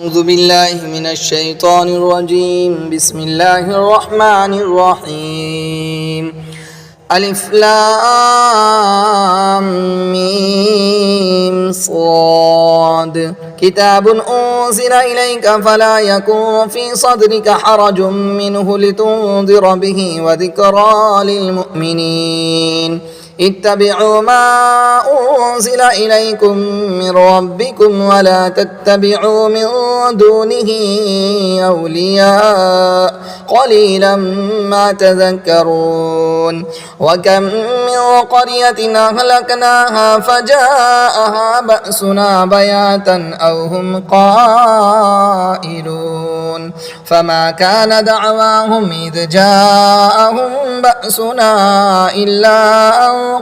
أعوذ بالله من الشيطان الرجيم. بسم الله الرحمن الرحيم. ألف لام ميم صاد. كتاب أنزل إليك فلا يكن في صدرك حرج منه لتنذر به وذكرى للمؤمنين. اتبعوا ما أنزل إليكم من ربكم ولا تتبعوا من دونه أولياء قليلا ما تذكرون. وكم من قرية أهلكناها فجاءها بأسنا بياتا أو هم قائلون فما كان دعواهم إذ جاءهم بأسنا إلا أن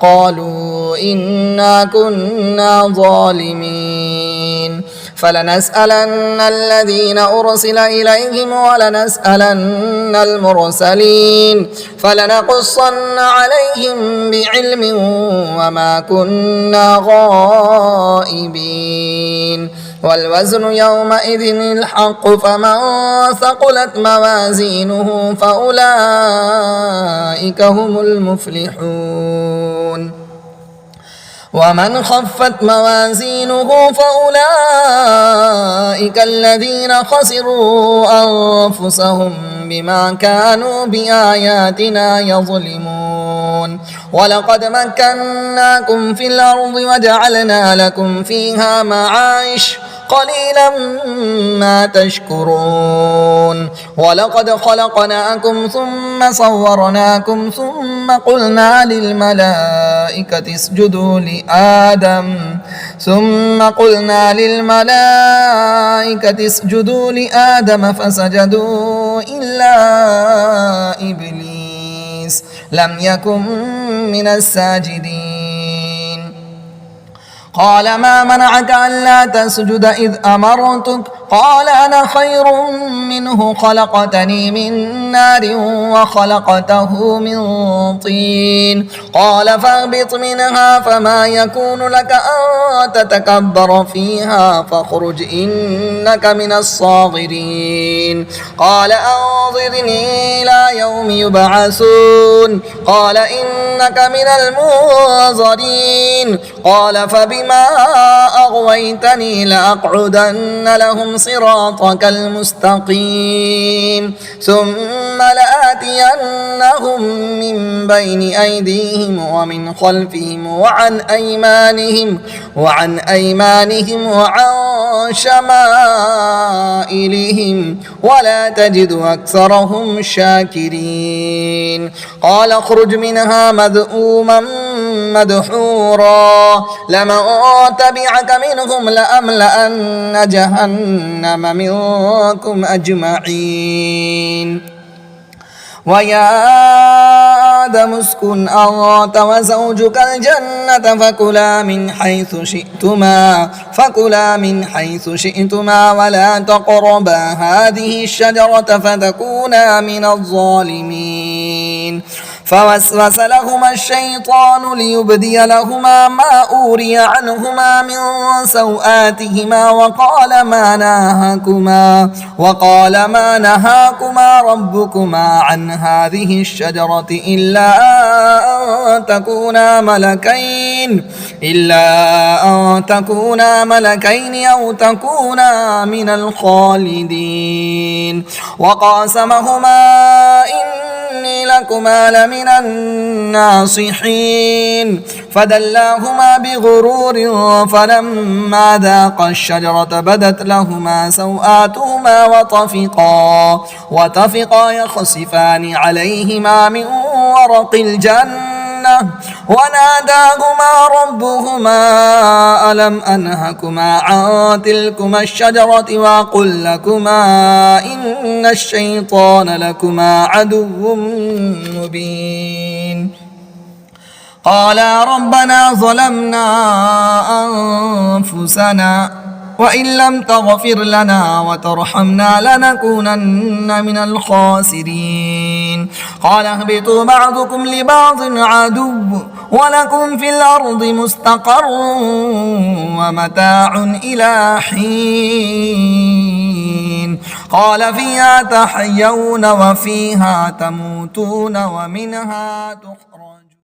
قالوا إنا كنا ظالمين. فلنسألن الذين أرسل إليهم ولنسألن المرسلين فلنقصن عليهم بعلم وما كنا غائبين. والوزن يومئذ الحق فمن ثقلت موازينه فأولئك هم المفلحون. ومن خفت موازينه فأولئك الذين خسروا أنفسهم بما كانوا بآياتنا يظلمون. ولقد مكناكم في الأرض وجعلنا لكم فيها معايش قليلا ما تشكرون. ولقد خلقناكم ثم صورناكم ثم قلنا للملائكة اسجدوا لآدم فسجدوا إلا إبليس لم يكن من الساجدين. قال ما منعك ألا تسجد إذ أمرتك؟ قال أنا خير منه خلقتني من نار وخلقته من طين. قال فاهبط منها فما يكون لك أن تتكبر فيها فاخرج إنك من الصاغرين. قال أنظرني إلى يوم يبعثون. قال إنك من المنظرين. قال فبما أغويتني لأقعدن لهم صراطك المستقيم ثم لآتينهم من بين أيديهم ومن خلفهم وعن أيمانهم وعن شمائلهم ولا تجد أكثرهم شاكرين. قال اخرج منها مذءوما مدحورا لمن تبعك منهم لأملأن جهنم منكم أجمعين. ويا آدم اسكن أنت وزوجك الجنة فكلا من حيث شئتما ولا تقربا هذه الشجرة فتكونا من الظالمين. فوسوس لهما الشيطان ليبدي لهما ما أوري عنهما من سوآتهما وقال ما نهاكما ربكما عن هذه الشجرة إلا أن تكونا ملكين أو تكونا من الخالدين. وقاسمهما إني لكما لمن الناصحين فدلاهما بغرور فلما ذاقا الشجرة بدت لهما سوآتهما وطفقا يخصفان عليهما من ورق الجنة وناداهما ربهما ألم أنهكما عن تلكما الشجرة وأقل لكما إن الشيطان لكما عدو مبين. قالا ربنا ظلمنا أنفسنا وإن لم تغفر لنا وترحمنا لنكونن من الخاسرين. قال اهبطوا بعضكم لبعض عدو ولكم في الأرض مستقر ومتاع إلى حين قال فيها تحيون وفيها تموتون ومنها تخرجون